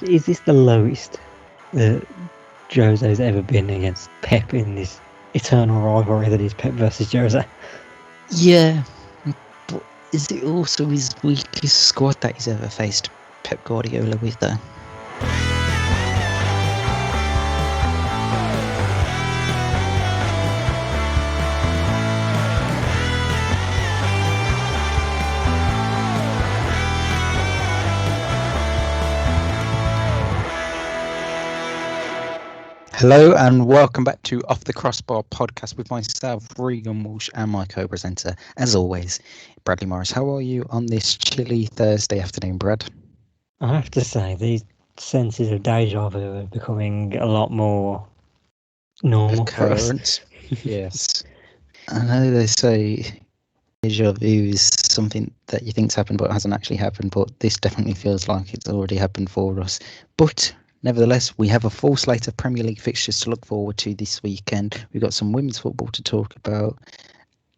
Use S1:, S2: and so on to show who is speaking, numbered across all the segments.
S1: Is this the lowest that Jose's ever been against Pep in this eternal rivalry that is Pep versus Jose?
S2: Yeah, but is it also his weakest squad that he's ever faced Pep Guardiola with, though? Hello and welcome back to Off the Crossbar podcast with myself, Regan, Walsh, and my co-presenter, as always, Bradley Morris. How are you on this chilly Thursday afternoon, Brad?
S1: I have to say, these senses of deja vu are becoming a lot more normal for us.
S2: Yes. I know they say deja vu is something that you think's happened but hasn't actually happened, but this definitely feels like it's already happened for us. But nevertheless, we have a full slate of Premier League fixtures to look forward to this weekend. We've got some women's football to talk about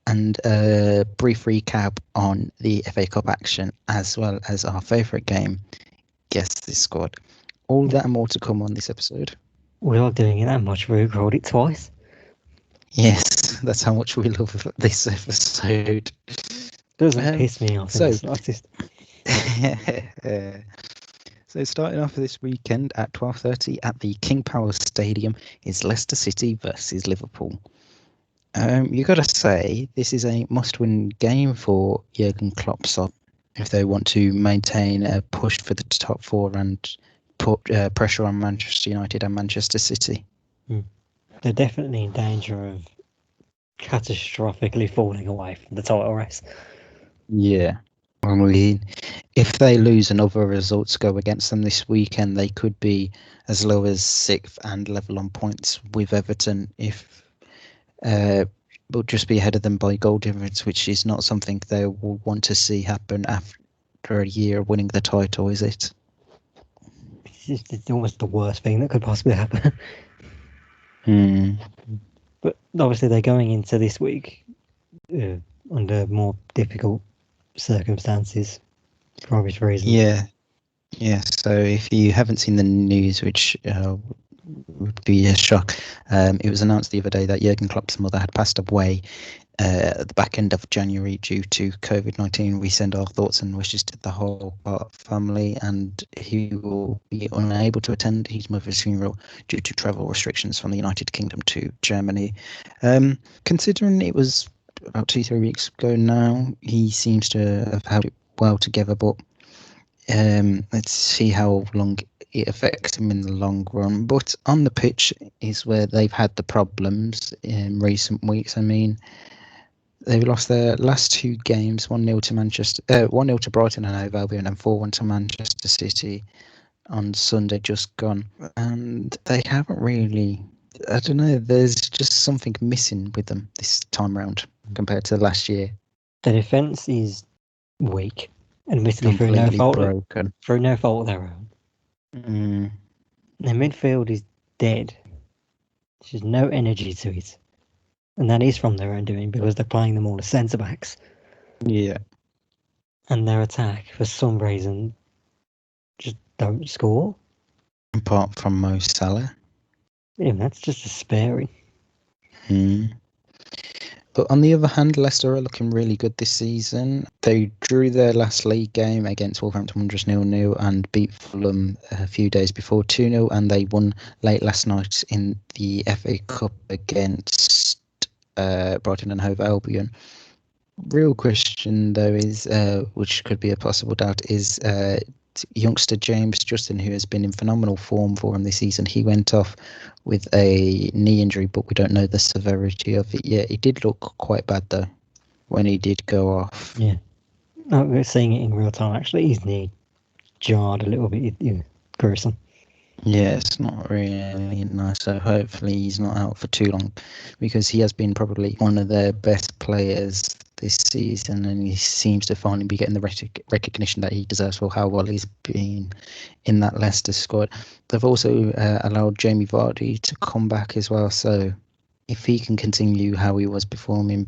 S2: and a brief recap on the FA Cup action, as well as our favourite game, Guess This Squad. All that and more to come on this episode.
S1: We are doing it that much, we recorded it twice.
S2: Yes, that's how much we love this episode.
S1: Doesn't piss me off in the slightest.
S2: So starting off this weekend at 12:30 at the King Power Stadium is Leicester City versus Liverpool. You got to say this is a must-win game for Jurgen Klopp's side if they want to maintain a push for the top four and put pressure on Manchester United and Manchester City.
S1: They're definitely in danger of catastrophically falling away from the title race.
S2: Yeah. I mean, if they lose and other results go against them this weekend, they could be as low as 6th and level on points with Everton if will just be ahead of them by goal difference, which is not something they will want to see happen after a year of winning the title, is it?
S1: It's almost the worst thing that could possibly happen. But obviously they're going into this week under more difficult circumstances for obvious reasons.
S2: Yeah. So if you haven't seen the news, which would be a shock, it was announced the other day that Jurgen Klopp's mother had passed away at the back end of January due to COVID-19. We send our thoughts and wishes to the whole family, and he will be unable to attend his mother's funeral due to travel restrictions from the United Kingdom to Germany. Considering it was about 2-3 weeks ago now, he seems to have held it well together, but let's see how long it affects him in the long run. But on the pitch is where they've had the problems in recent weeks. I mean, they've lost their last two games, 1-0 to Manchester, 1-0 to Brighton and Hove Albion, and 4-1 to Manchester City on Sunday just gone. And they haven't really, I don't know, there's just something missing with them this time around compared to last year.
S1: The defence is weak, admittedly
S2: Completely broken.
S1: Through no fault of their own. Their midfield is dead. There's no energy to it. And that is from their own doing because they're playing them all as centre-backs.
S2: Yeah.
S1: And their attack, for some reason, just don't score.
S2: Apart from Mo Salah.
S1: Yeah, that's just despairing.
S2: But on the other hand, Leicester are looking really good this season. They drew their last league game against Wolverhampton Wanderers 0-0 and beat Fulham a few days before 2-0, and they won late last night in the FA Cup against Brighton and Hove Albion. Real question though is, which could be a possible doubt, is youngster James Justin, who has been in phenomenal form for him this season. He went off with a knee injury, but we don't know the severity of it yet. It did look quite bad though when he did go off.
S1: Yeah, we're seeing it in real time. Actually, his knee jarred a little bit. Gruesome.
S2: Yeah, it's not really nice. So hopefully he's not out for too long, because he has been probably one of their best players this season, and he seems to finally be getting the recognition that he deserves for how well he's been in that Leicester squad. They've also allowed Jamie Vardy to come back as well, so if he can continue how he was performing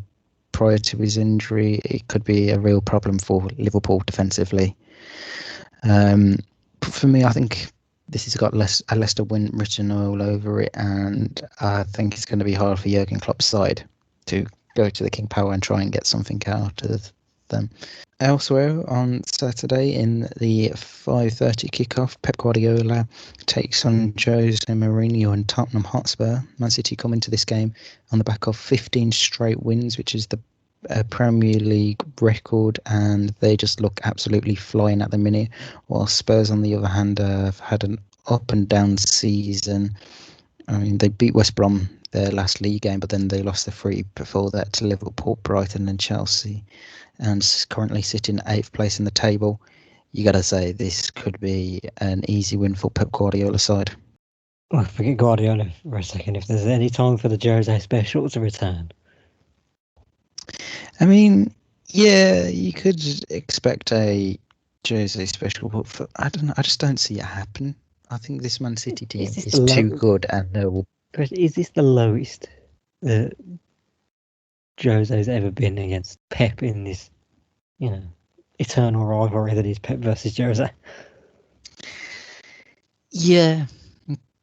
S2: prior to his injury, it could be a real problem for Liverpool defensively. For me, I think this has got a Leicester win written all over it, and I think it's going to be hard for Jurgen Klopp's side to go to the King Power and try and get something out of them. Elsewhere on Saturday in the 5:30 kickoff, Pep Guardiola takes on Jose Mourinho and Tottenham Hotspur. Man City come into this game on the back of 15 straight wins, which is the Premier League record, and they just look absolutely flying at the minute, while Spurs on the other hand have had an up and down season. I mean, they beat West Brom their last league game, but then they lost the 3 before that to Liverpool, Brighton and Chelsea, and currently sitting 8th place in the table. You got to say this could be an easy win for Pep Guardiola's side.
S1: Well, forget Guardiola for a second. If there's any time for the Jose special to return,
S2: I mean, yeah, you could expect a Jose special, but I don't know. I just don't see it happen. I think this Man City team is too good, and
S1: is this the lowest that Jose's ever been against Pep in this, eternal rivalry that is Pep versus Jose?
S2: Yeah,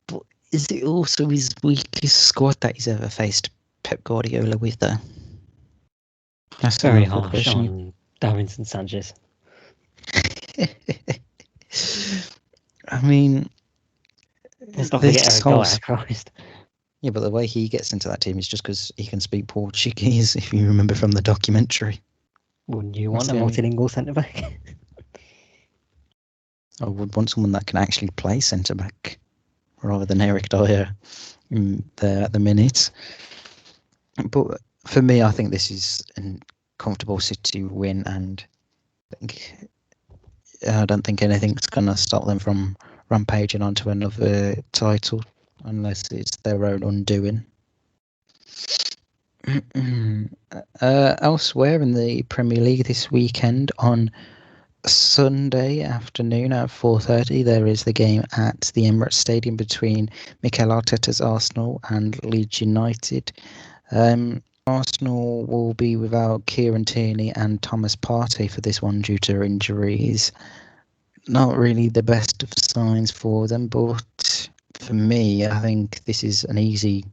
S2: but is it also his weakest squad that he's ever faced Pep Guardiola with, though? That's
S1: very harsh question. On Davinson Sanchez.
S2: I mean,
S1: let's not forget Eric Dyer, Christ.
S2: Yeah, but the way he gets into that team is just because he can speak Portuguese, if you remember from the documentary.
S1: Wouldn't you want a multilingual centre-back?
S2: I would want someone that can actually play centre-back, rather than Eric Dyer there at the minute. But for me, I think this is a comfortable City win, and I don't think anything's going to stop them from rampaging onto another title, unless it's their own undoing. Elsewhere in the Premier League this weekend, on Sunday afternoon at 4:30, there is the game at the Emirates Stadium between Mikel Arteta's Arsenal and Leeds United. Arsenal will be without Kieran Tierney and Thomas Partey for this one due to injuries. Not really the best of signs for them, but for me, I think this is an easy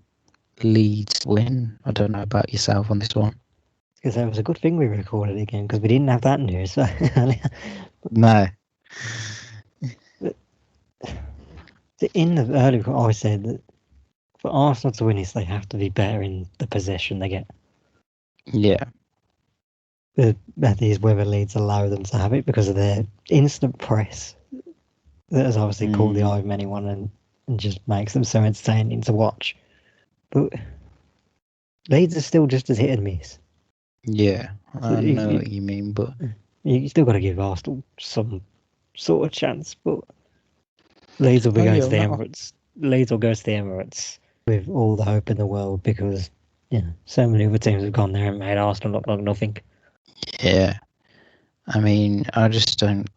S2: Leeds win. I don't know about yourself on this one.
S1: Because it was a good thing we recorded again, because we didn't have that news earlier.
S2: No.
S1: In the earlier, I said that for Arsenal to win this, they have to be better in the possession they get.
S2: Yeah.
S1: That is whether Leeds allow them to have it because of their instant press that has obviously caught the eye of anyone and just makes them so entertaining to watch. But Leeds are still just as hit and miss.
S2: Yeah, I know what you mean, but
S1: you still got to give Arsenal some sort of chance. But Leeds will be going to the Emirates. Leeds will go to the Emirates with all the hope in the world because so many other teams have gone there and made Arsenal look like nothing.
S2: Yeah, I mean, I just don't.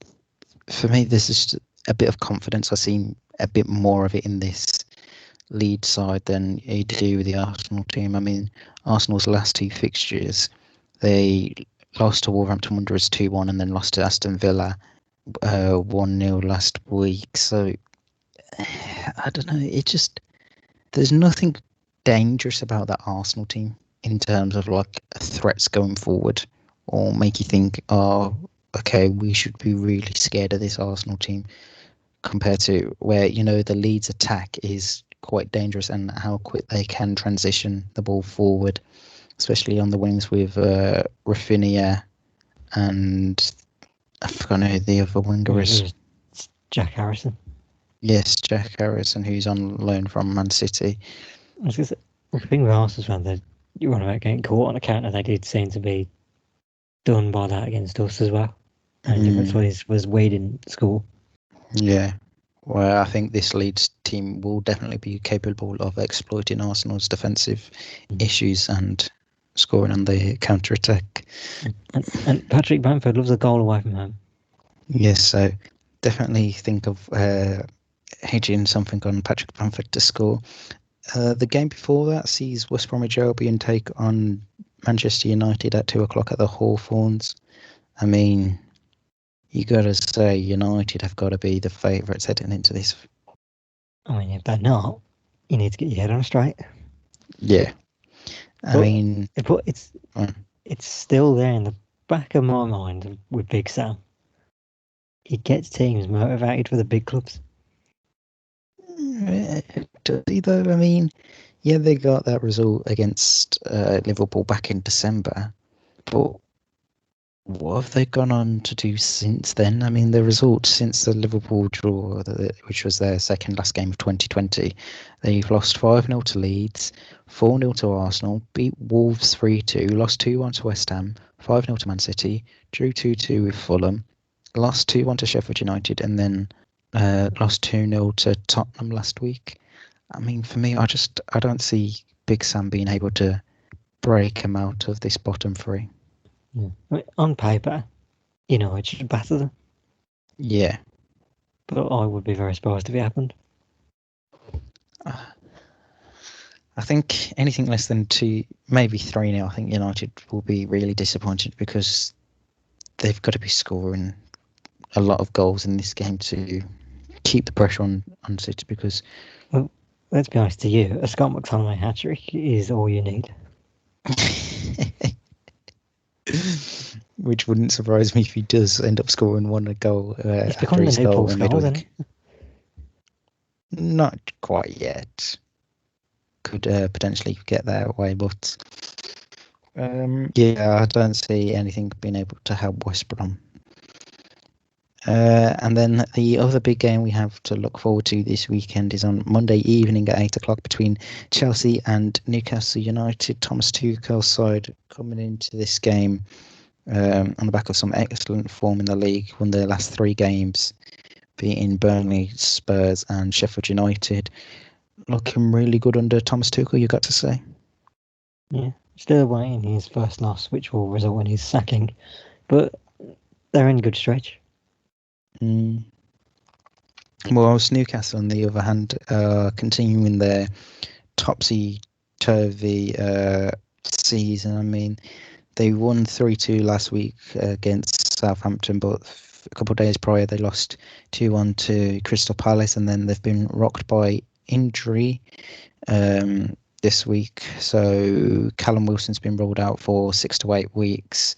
S2: For me, this is just a bit of confidence. I see a bit more of it in this Leeds side than you do with the Arsenal team. I mean, Arsenal's last 2 fixtures, they lost to Wolverhampton Wanderers 2-1 and then lost to Aston Villa 1-0 last week. So, I don't know. It just, there's nothing dangerous about that Arsenal team in terms of like threats going forward or make you think, oh, okay, we should be really scared of this Arsenal team compared to where, the Leeds attack is quite dangerous and how quick they can transition the ball forward, especially on the wings with Rafinha and I forgot who the other winger is.
S1: Jack Harrison.
S2: Yes, Jack Harrison, who's on loan from Man City.
S1: The thing with Arsenal fans, you want about getting caught on a counter, they did seem to be done by that against us as well. And that's what was waiting at school.
S2: Yeah. Well, I think this Leeds team will definitely be capable of exploiting Arsenal's defensive issues and scoring on the counter-attack.
S1: And Patrick Bamford loves a goal away from home.
S2: Yes, so definitely think of hedging something on Patrick Bamford to score. The game before that sees West Bromwich Albion take on Manchester United at 2 o'clock at the Hawthorns. I mean, you got to say United have got to be the favourites heading into this
S1: I mean, if they're not, you need to get your head on straight.
S2: Yeah.
S1: But
S2: Mm.
S1: it's still there in the back of my mind with Big Sam. It gets teams motivated for the big clubs.
S2: Does he though? I mean, yeah, they got that result against Liverpool back in December, but what have they gone on to do since then? I mean, the result since the Liverpool draw, which was their second last game of 2020, they've lost 5-0 to Leeds, 4-0 to Arsenal, beat Wolves 3-2, lost 2-1 to West Ham, 5-0 to Man City, drew 2-2 with Fulham, lost 2-1 to Sheffield United, and then lost 2-0 to Tottenham last week. I mean, for me, I don't see Big Sam being able to break him out of this bottom three.
S1: Yeah. I mean, on paper, it should batter them.
S2: Yeah.
S1: But I would be very surprised if it happened.
S2: I think anything less than 2, maybe 3-0, I think United will be really disappointed because they've got to be scoring a lot of goals in this game to keep the pressure on City because...
S1: Well, let's be honest to you, a Scott McTominay hat-trick is all you need.
S2: Which wouldn't surprise me if he does end up scoring one goal
S1: He's
S2: after
S1: become the
S2: his
S1: new
S2: goal
S1: Paul
S2: in
S1: Scholes, isn't
S2: midweek.
S1: he?
S2: Not quite yet. Could potentially get there away, but yeah, I don't see anything being able to help West Brom. And then the other big game we have to look forward to this weekend is on Monday evening at 8 o'clock between Chelsea and Newcastle United. Thomas Tuchel's side coming into this game on the back of some excellent form in the league, won their last 3 games, beating Burnley, Spurs and Sheffield United. Looking really good under Thomas Tuchel, you got to say.
S1: Yeah, still awaiting his first loss, which will result in his sacking. But they're in good stretch.
S2: Whilst Newcastle, on the other hand, continuing their topsy-turvy season. I mean, they won 3-2 last week against Southampton, but a couple of days prior they lost 2-1 to Crystal Palace, and then they've been rocked by injury this week. So Callum Wilson's been ruled out for 6 to 8 weeks.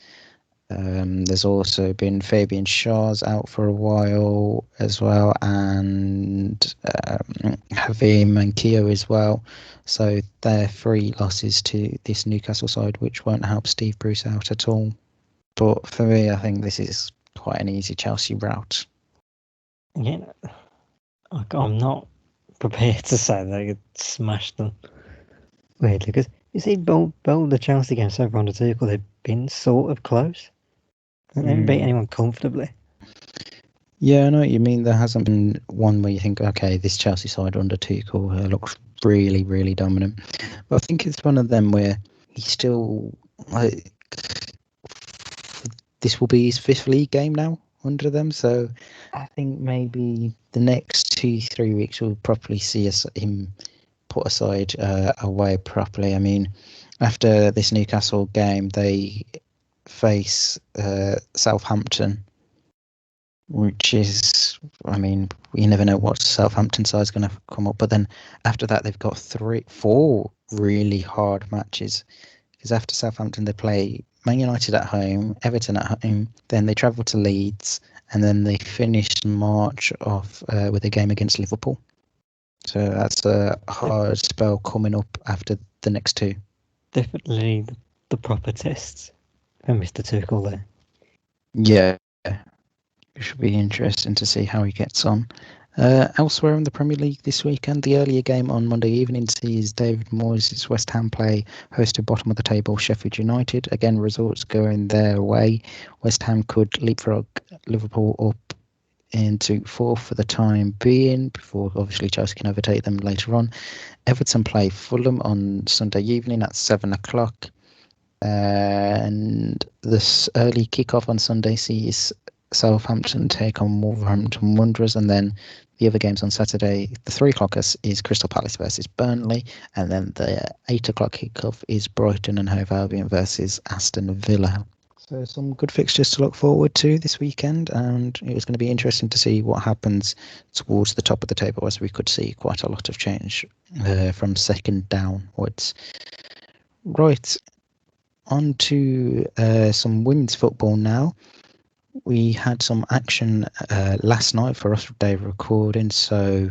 S2: There's also been Fabian Schär's out for a while as well, and Javier Manquillo as well. So they're 3 losses to this Newcastle side, which won't help Steve Bruce out at all. But for me, I think this is quite an easy Chelsea route.
S1: Yeah, I'm not prepared to say they could smash them. Weirdly, because you see, both the Chelsea games so far under Tuchel, they've been sort of close. They haven't beat anyone comfortably.
S2: Yeah, I know what you mean. There hasn't been one where you think, okay, this Chelsea side under Tuchel looks really, really dominant. But I think it's one of them where he still, this will be his 5th league game now under them. So I think maybe the next 2-3 weeks will probably see him put aside away properly. I mean, after this Newcastle game, they face Southampton, which is, I mean, you never know what Southampton side is going to come up. But then after that, they've got 4 really hard matches. Because after Southampton, they play Man United at home, Everton at home, then they travel to Leeds, and then they finish March off with a game against Liverpool. So that's a hard spell coming up after the next 2.
S1: Definitely the proper tests for Mr. Tuchel there.
S2: Yeah. It should be interesting to see how he gets on. Elsewhere in the Premier League this weekend, the earlier game on Monday evening sees David Moyes' West Ham play hosted bottom of the table Sheffield United. Again, results going their way. West Ham could leapfrog Liverpool up into 4th for the time being, before obviously Chelsea can overtake them later on. Everton play Fulham on Sunday evening at 7 o'clock. And this early kick-off on Sunday sees Southampton take on Wolverhampton Wanderers, and then the other games on Saturday, the 3 o'clockers is Crystal Palace versus Burnley, and then the 8 o'clock kickoff is Brighton and Hove Albion versus Aston Villa. So some good fixtures to look forward to this weekend, and it was going to be interesting to see what happens towards the top of the table, as we could see quite a lot of change from second downwards. Right, on to some women's football now. We had some action last night for us day of recording, so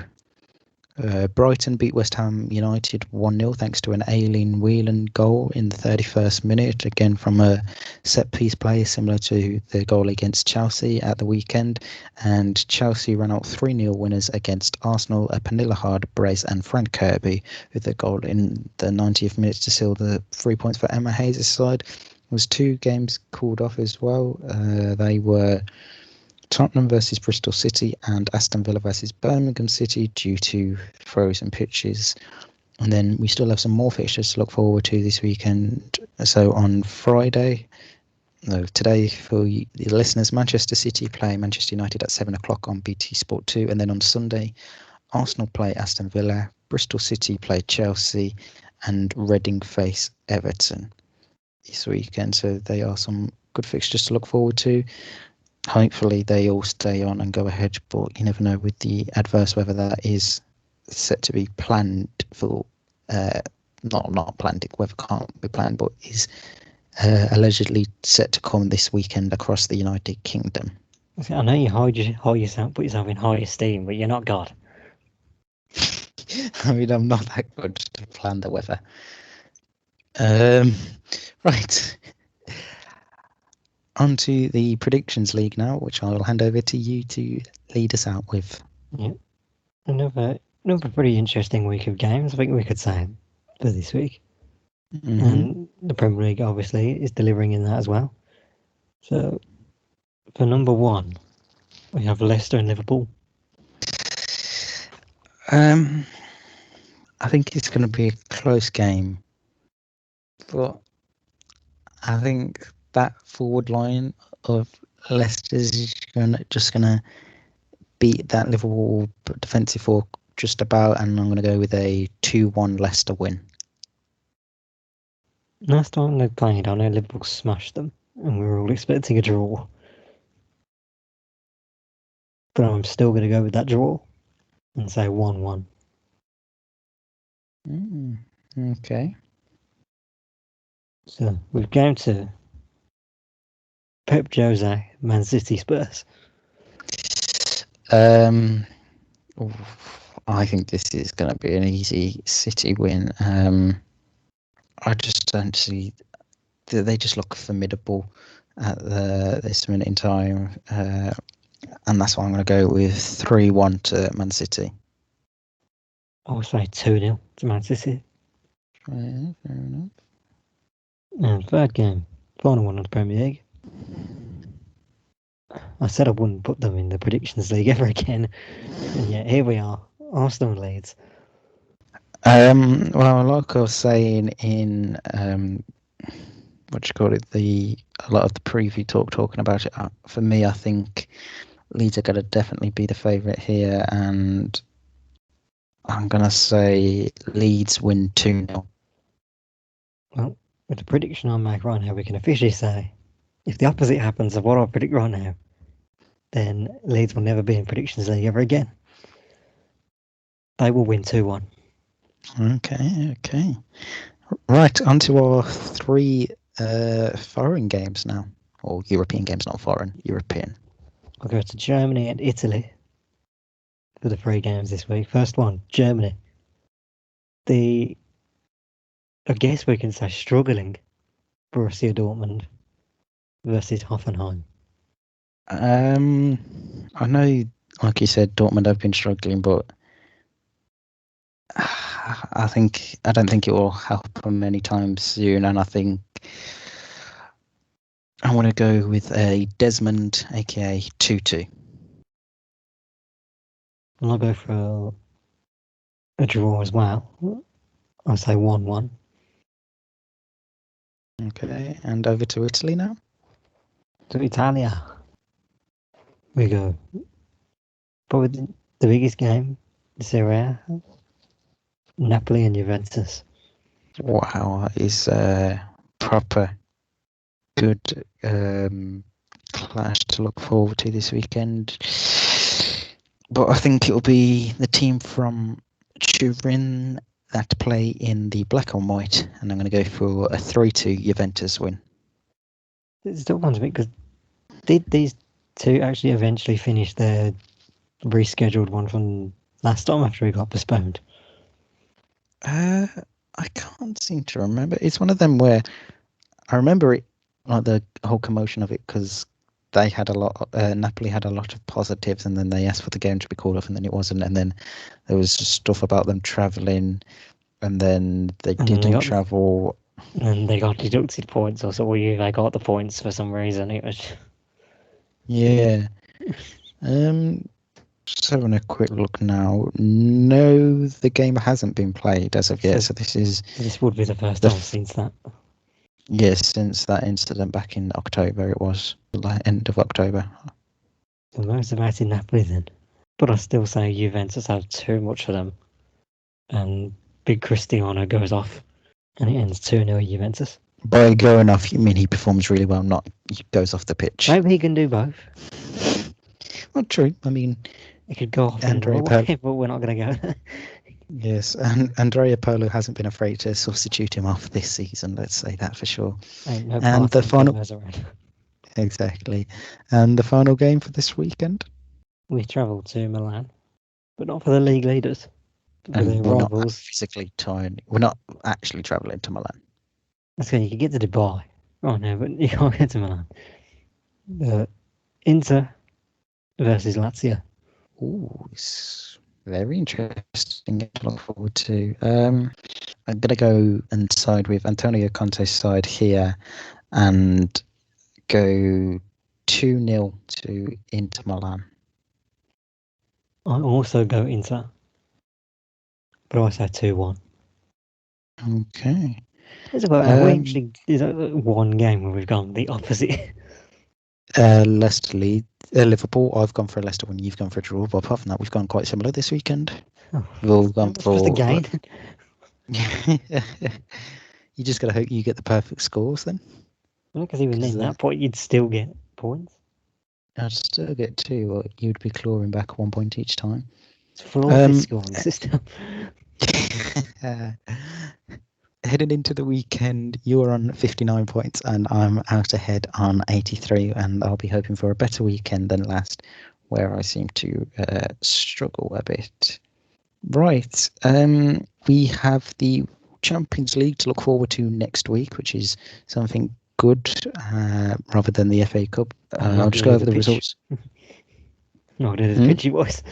S2: Brighton beat West Ham United 1-0 thanks to an Aileen Whelan goal in the 31st minute, again from a set-piece play similar to the goal against Chelsea at the weekend. And Chelsea ran out 3-0 winners against Arsenal, a Pernilla Hard brace and Fran Kirby with the goal in the 90th minute to seal the 3 points for Emma Hayes' side. There was 2 games called off as well. They were Tottenham versus Bristol City and Aston Villa versus Birmingham City due to frozen pitches. And then we still have some more fixtures to look forward to this weekend. So on Friday, today for the listeners, Manchester City play Manchester United at 7 o'clock on BT Sport 2. And then on Sunday, Arsenal play Aston Villa, Bristol City play Chelsea, and Reading face Everton this weekend. So they are some good fixtures to look forward to. Hopefully they all stay on and go ahead, but you never know with the adverse weather that is set to be planned for, not planned, weather can't be planned, but is allegedly set to come this weekend across the United Kingdom.
S1: I know you put yourself in high esteem, but you're not God.
S2: I mean, I'm not that good to plan the weather. Right. On to the Predictions League now, which I'll hand over to you to lead us out with.
S1: Yeah. Another pretty interesting week of games, I think we could say, for this week. Mm-hmm. And the Premier League, obviously, is delivering in that as well. So, for number 1, we have Leicester and Liverpool.
S2: I think it's going to be a close game. But I think that forward line of Leicester's is just going to beat that Liverpool defensive four just about, and I'm going to go with a 2-1 Leicester win.
S1: Last time they played, I know Liverpool smashed them, and we were all expecting a draw. But I'm still going to go with that draw and say 1-1.
S2: Okay.
S1: So we've gone to Pep Jose, Man City Spurs.
S2: I think this is going to be an easy City win. I just don't see. They just look formidable at this minute in time, and that's why I'm going to go with 3-1 to Man City.
S1: I would say 2-0 to Man City.
S2: Fair enough.
S1: And third game, final one of the Premier League. I said I wouldn't put them in the Predictions League ever again, and yet here we are, Arsenal and Leeds.
S2: Well, like I was saying in a lot of the preview talking about it. For me, I think Leeds are going to definitely be the favourite here, and I'm going to say Leeds win 2-0.
S1: Well, with the prediction I make right now, we can officially say, if the opposite happens of what I predict right now, then Leeds will never be in Predictions League ever again. They will win 2-1.
S2: Okay. Right, on to our 3 foreign games now. Or European games, not foreign, European.
S1: We'll go to Germany and Italy for the 3 games this week. First one, Germany. I guess we can say struggling Borussia Dortmund versus Hoffenheim.
S2: I know, like you said, Dortmund have been struggling, but I don't think it will help them anytime soon, and I think I want to go with a Desmond, aka 2-2.
S1: And I'll go for a draw as well. I'll say 1-1.
S2: Okay, and over to Italy now.
S1: To Italia we go. Probably the biggest game, the Serie A, Napoli and Juventus.
S2: Wow, that is proper good clash to look forward to this weekend. But I think it'll be the team from Turin that play in the black and white, and I'm going to go for a 3-2 Juventus win.
S1: It still wonders me, because did these two actually eventually finish their rescheduled one from last time after it got postponed?
S2: I can't seem to remember. It's one of them where I remember it, like the whole commotion of it, because they had a lot. Napoli had a lot of positives, and then they asked for the game to be called off, and then it wasn't. And then there was stuff about them travelling, and then they didn't travel.
S1: And they got deducted points, or so they got the points for some reason. It was.
S2: Yeah. Just having a quick look now. No, the game hasn't been played as of yet. So
S1: this would be the first time since that.
S2: Yes, since that incident back in October. It was the end of October.
S1: The most about in Napoli then. But I still say Juventus have too much for them. And big Cristiano goes off. And it ends 2-0 Juventus.
S2: By going off, you mean he performs really well, not he goes off the pitch?
S1: Maybe he can do both.
S2: Well, true. I mean,
S1: he could go off in a way, but we're not going to go.
S2: Yes, and Andrea Pirlo hasn't been afraid to substitute him off this season. Let's say that for sure.
S1: And the final,
S2: exactly, and the final game for this weekend.
S1: We travel to Milan, but not for the league leaders.
S2: And we're not physically tired. We're not actually travelling to Milan.
S1: Okay, you can get to Dubai. Oh no, but you can't get to Milan. Inter versus Lazio.
S2: Ooh, it's very interesting to look forward to. I'm going to go and side with Antonio Conte's side here and go 2-0 to Inter Milan.
S1: I also go Inter, but I say 2-1.
S2: Okay.
S1: There's one game where we've gone the opposite.
S2: Leicester Liverpool. I've gone for a Leicester win. You've gone for a draw. But apart from that, we've gone quite similar this weekend. We've all gone for
S1: the game.
S2: You just got to hope you get the perfect scores then.
S1: Because even in that point, you'd still get points.
S2: I'd still get 2. Or you'd be clawing back 1 point each time.
S1: It's flawless scoring system.
S2: Heading into the weekend, you're on 59 points and I'm out ahead on 83, and I'll be hoping for a better weekend than last, where I seem to struggle a bit. Right, we have the Champions League to look forward to next week, which is something good rather than the FA Cup. I'll just go over the results.
S1: No, it is pitchy voice.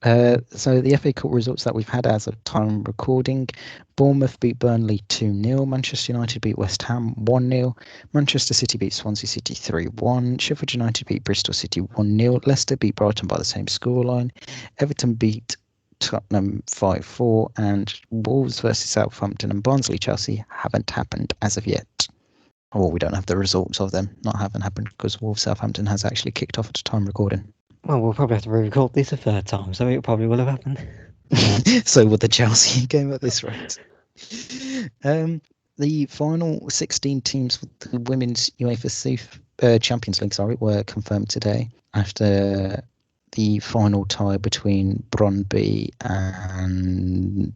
S2: So the FA Cup results that we've had as of time recording: Bournemouth beat Burnley 2-0, Manchester United beat West Ham 1-0, Manchester City beat Swansea City 3-1, Sheffield United beat Bristol City 1-0, Leicester beat Brighton by the same scoreline, Everton beat Tottenham 5-4, and Wolves versus Southampton and Barnsley Chelsea haven't happened as of yet. Or we don't have the results of them not having happened, because Wolves Southampton has actually kicked off at the time recording.
S1: Well, we'll probably have to re-record this a third time, so it probably will have happened.
S2: So would the Chelsea game at this rate. The final 16 teams for the Women's UEFA Champions League were confirmed today after the final tie between Brøndby and...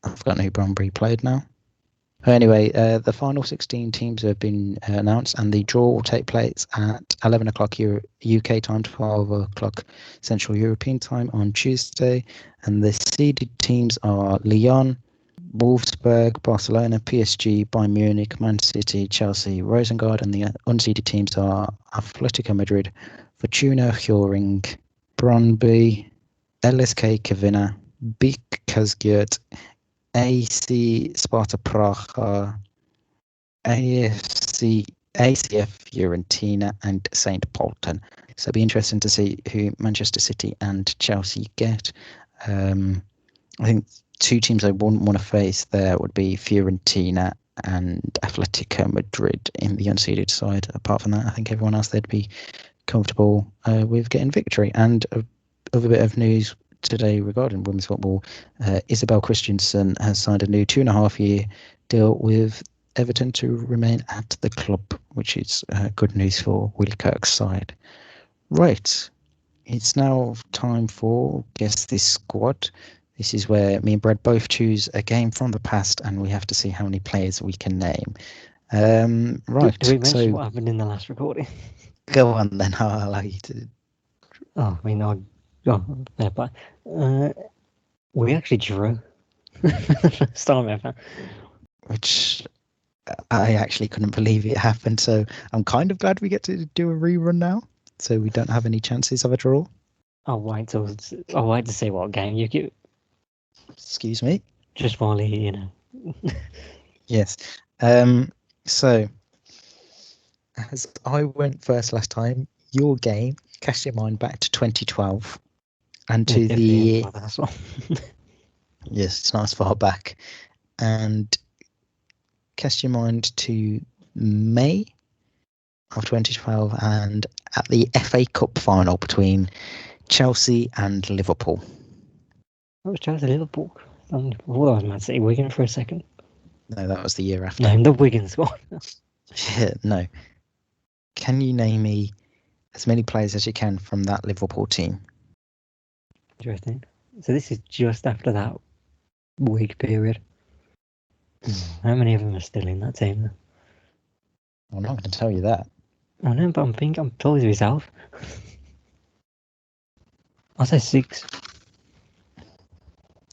S2: I've forgotten who Brøndby played now. Anyway, the final 16 teams have been announced, and the draw will take place at 11 o'clock UK time, 12 o'clock Central European time on Tuesday. And the seeded teams are Lyon, Wolfsburg, Barcelona, PSG, Bayern Munich, Man City, Chelsea, Rosengard, and the unseeded teams are Atletico Madrid, Fortuna Hjørring, Brøndby, LSK Kevina, BIK Kazgurt, AC Sparta Praha, ACF Fiorentina, and St. Polten. So it'll be interesting to see who Manchester City and Chelsea get. I think 2 teams I wouldn't want to face there would be Fiorentina and Atletico Madrid in the unseeded side. Apart from that, I think everyone else they'd be comfortable with getting victory. And other bit of news today regarding women's football, Isabel Christensen has signed a new 2.5-year deal with Everton to remain at the club, which is good news for Willie Kirk's side. Right, it's now time for Guess This Squad. This is where me and Brad both choose a game from the past, and we have to see how many players we can name. Right,
S1: Do we mention
S2: so
S1: what happened in the last recording?
S2: go on then. I'll allow you to.
S1: Oh, I mean, fair play. We actually drew for the first time ever.
S2: Which I actually couldn't believe it happened. So I'm kind of glad we get to do a rerun now, so we don't have any chances of a draw.
S1: I'll wait to see what game you get.
S2: Excuse me.
S1: Just while you know.
S2: Yes. So as I went first last time, your game, cast your mind back to 2012 and to the
S1: That's one.
S2: yes, it's not as far back, and cast your mind to May of 2012 and at the FA Cup final between Chelsea and Liverpool.
S1: That was Chelsea Liverpool. I thought that was Man City Wigan for a second.
S2: No, that was the year after.
S1: Name the Wigan squad.
S2: No. Can you name me as many players as you can from that Liverpool team?
S1: Interesting. So this is just after that week period. How many of them are still in that team?
S2: I'm not going to tell you that.
S1: I know, but I'm told yourself. I'll say 6.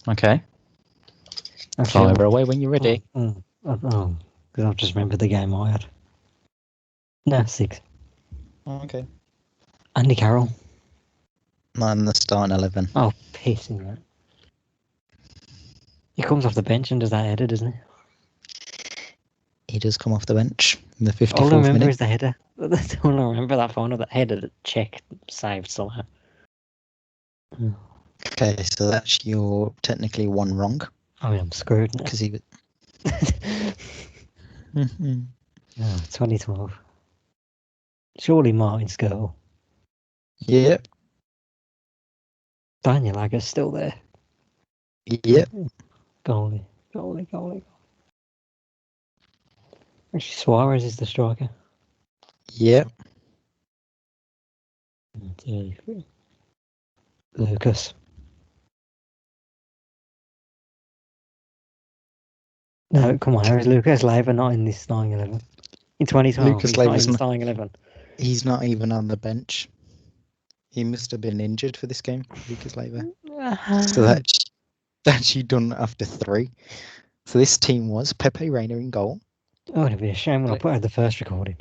S2: Okay.
S1: Actually,
S2: Fire away when you're ready.
S1: Because I've just remembered the game I had. No, 6.
S2: Okay.
S1: Andy Carroll.
S2: Not in the starting 11.
S1: Oh, pissing that. He comes off the bench and does that header, doesn't he?
S2: He does come off the bench in the
S1: All I
S2: 54th
S1: remember
S2: minute.
S1: is the header. That's all I remember, that final, that header, that check, saved somehow.
S2: Okay, so that's your technically one wrong.
S1: I mean, I'm screwed now.
S2: Because he was...
S1: 2012. Surely Martin's goal.
S2: Yep.
S1: Daniel Agger's still there.
S2: Yep.
S1: Goalie. Actually, Suarez is the striker.
S2: Yep.
S1: Lucas. No, come on, how is Lucas Leiva not in this starting 11? In 2012,
S2: Lucas
S1: he's not in
S2: Leiva's
S1: the starting 11.
S2: He's not even on the bench. He must have been injured for this game, Lucas Leiva. So that's you done after 3. So this team was Pepe Reina in goal.
S1: Oh, it'd be a shame when I put out the first recording.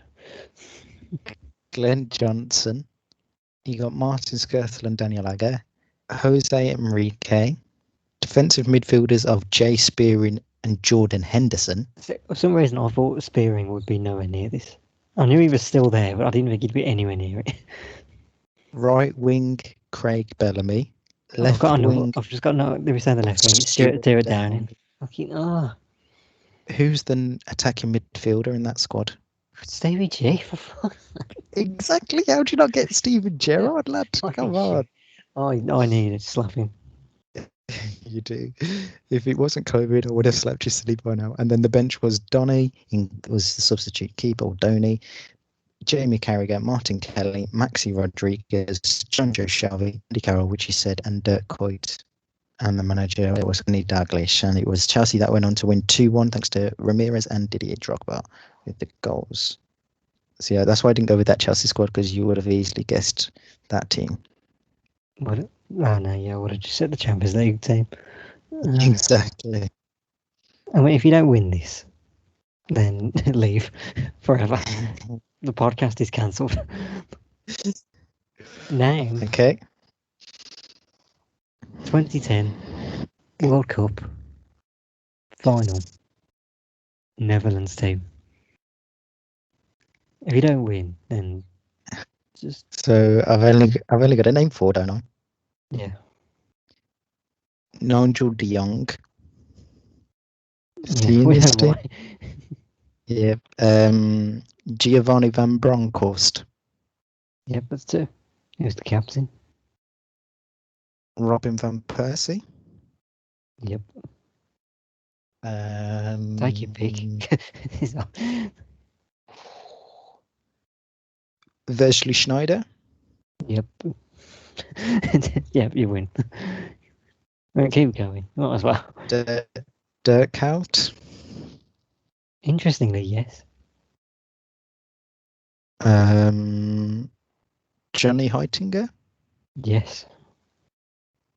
S2: Glenn Johnson. You got Martin Skirtle and Daniel Agger. Jose Enrique. Defensive midfielders of Jay Spearing and Jordan Henderson.
S1: For some reason, I thought Spearing would be nowhere near this. I knew he was still there, but I didn't think he'd be anywhere near it.
S2: Right wing, Craig Bellamy.
S1: I've just got no. Let me say the left wing. It's Stuart Downing. Fucking
S2: Who's the attacking midfielder in that squad?
S1: Stevie G, for fuck's sake.
S2: Exactly. How do you not get Steven Gerrard, lad? Come on.
S1: I need it slapping.
S2: You do. If it wasn't COVID, I would have slapped you silly by now. And then the bench was Donny, was the substitute keeper, or Donny, Jamie Carragher, Martin Kelly, Maxi Rodriguez, John Joe Shelby, Andy Carroll, which he said, and Dirk Kuyt. And the manager, it was Kenny Dalglish. And it was Chelsea that went on to win 2-1 thanks to Ramirez and Didier Drogba with the goals. So yeah, that's why I didn't go with that Chelsea squad, because you would have easily guessed that team.
S1: What? Oh no, yeah, I would have just said the Champions League team.
S2: Exactly.
S1: I mean, if you don't win this, then leave forever. The podcast is cancelled. Name.
S2: Okay.
S1: 2010 World Cup final. Netherlands team. If you don't win, then just
S2: So I've only got a name for, don't I?
S1: yeah.
S2: Nigel de Jong.
S1: Yeah, we know why.
S2: Yep. Giovanni van Bronckhorst.
S1: Yep, that's 2. He was the captain.
S2: Robin van Persie.
S1: Yep. Take your pick.
S2: Wesley Schneider.
S1: Yep. Yep, you win. Right, keep going. Might as well.
S2: Dirk Kuyt.
S1: Interestingly, yes.
S2: Johnny Heitinger.
S1: Yes.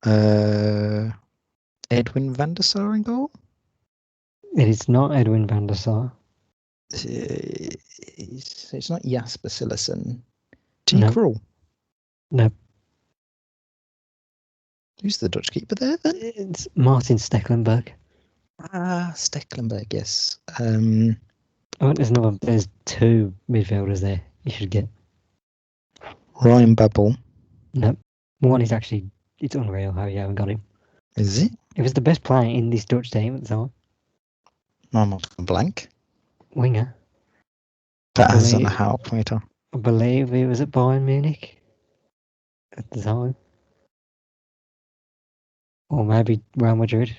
S2: Edwin van der Sar in goal.
S1: It is not Edwin van der Sar.
S2: It's not Jasper Cillessen.
S1: No.
S2: Krul.
S1: No.
S2: Who's the Dutch keeper there then?
S1: It's Martin Stecklenburg.
S2: Stecklenburg, yes.
S1: Oh, there's two midfielders there you should get.
S2: Ryan Babel.
S1: No. One is actually, it's unreal how you haven't got him.
S2: Is it?
S1: He was the best player in this Dutch team at the time.
S2: I'm blank.
S1: Winger.
S2: That hasn't helped me at all.
S1: I believe he was at Bayern Munich at the time. Or maybe Real Madrid.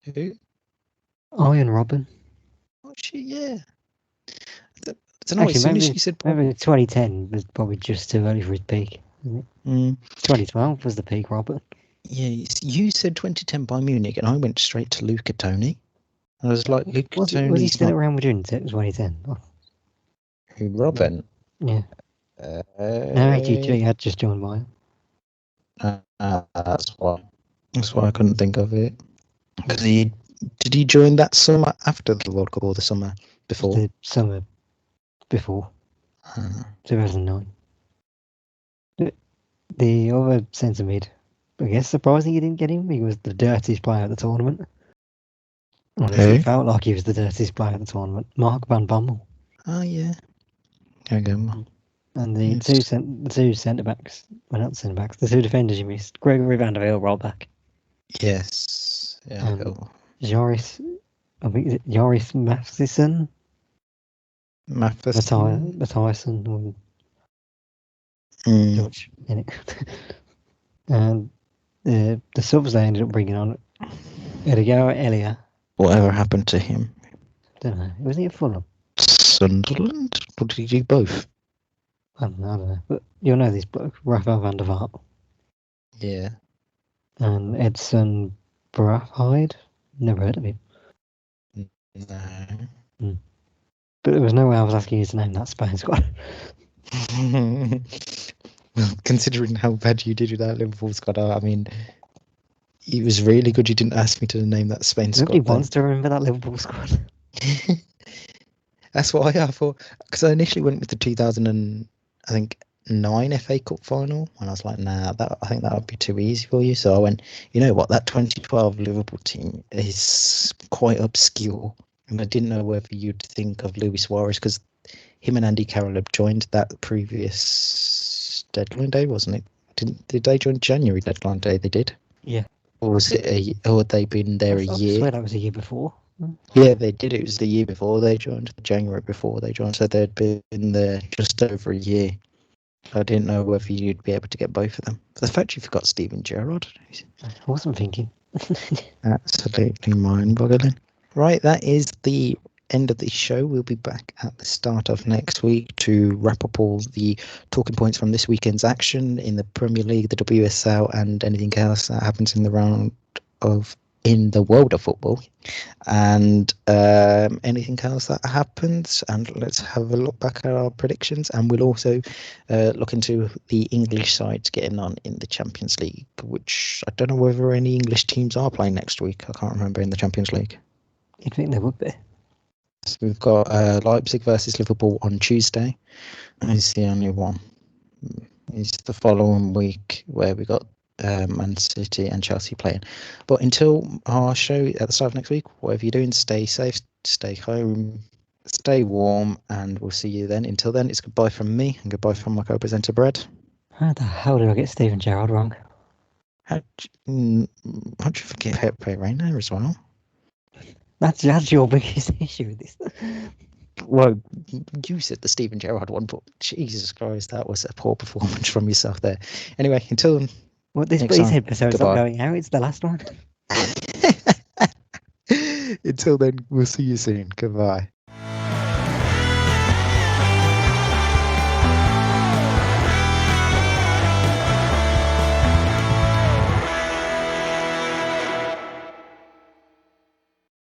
S2: Who?
S1: Ian Robben.
S2: Oh, shit, yeah. I don't know. As soon as you said
S1: maybe 2010 was probably just too early for his peak. 2012 was the peak, Robert.
S2: Yeah, you said 2010 by Munich, and I went straight to Luca Toni. I was like, Luca Toni.
S1: Was he still at Real Madrid in 2010? Oh.
S2: Who, Robin?
S1: Yeah. No, he had just joined Bayern.
S2: That's why I couldn't think of it. Because did he join that summer after the World Cup or the summer before?
S1: The summer before. 2009. The other centre mid, I guess surprising you didn't get him. He was the dirtiest player at the tournament. Honestly, it felt like he was the dirtiest player at the tournament. Mark van Bommel.
S2: Oh, yeah. There you go.
S1: And the two centre-backs, well, not centre-backs, the two defenders you missed. Gregory van der Veel rolled back.
S2: Yes. Yeah.
S1: Joris Matheson? Matheson. Dutch, in it. And the subs they ended up bringing on Edgar Elia.
S2: Whatever happened to him?
S1: Don't know. Was he at Fulham?
S2: Sunderland? Or did he do both?
S1: I don't know. But you'll know this bloke, Rafael van der Vaart.
S2: Yeah.
S1: And Edson Braafheid. Never heard of him.
S2: No.
S1: But there was no way I was asking you to name that Spain squad.
S2: Well, considering how bad you did with that Liverpool squad, I mean, it was really good you didn't ask me to name that Spain squad.
S1: Nobody wants to remember that Liverpool squad.
S2: That's why I thought, because I initially went with the 2009 FA Cup final, and I was like, nah, I think that would be too easy for you. So I went, you know what, that 2012 Liverpool team is quite obscure, and I didn't know whether you'd think of Luis Suarez, because him and Andy Carroll had joined that previous deadline day, wasn't it? Did they join January deadline day? They did.
S1: Yeah.
S2: Or was it or had they been there a year?
S1: I swear that was a year before.
S2: Yeah, they did. It was the year before they joined, January before they joined. So they'd been there just over a year. I didn't know whether you'd be able to get both of them. The fact you forgot Steven Gerrard.
S1: I wasn't thinking.
S2: Absolutely mind-boggling. Right, that is the end of the show. We'll be back at the start of next week to wrap up all the talking points from this weekend's action in the Premier League, the WSL, and anything else that happens in the world of football, and anything else that happens. And let's have a look back at our predictions, and we'll also look into the English sides getting on in the Champions League, which I don't know whether any English teams are playing next week. I can't remember in the Champions League.
S1: You'd think there would be.
S2: So we've got Leipzig versus Liverpool on Tuesday. It's the only one. It's the following week where we got Man City and Chelsea playing. But until our show at the start of next week, whatever you're doing, stay safe, stay home, stay warm, and we'll see you then. Until then, it's goodbye from me and goodbye from my co-presenter Brad.
S1: How the hell did I get Steven Gerrard wrong?
S2: How'd you forget Pepe Reina as well?
S1: That's your biggest issue with this.
S2: Well, you said the Steven Gerrard one, but Jesus Christ, that was a poor performance from yourself there. Anyway, until
S1: this episode's not going out. It's the last one.
S2: Until then, we'll see you soon. Goodbye.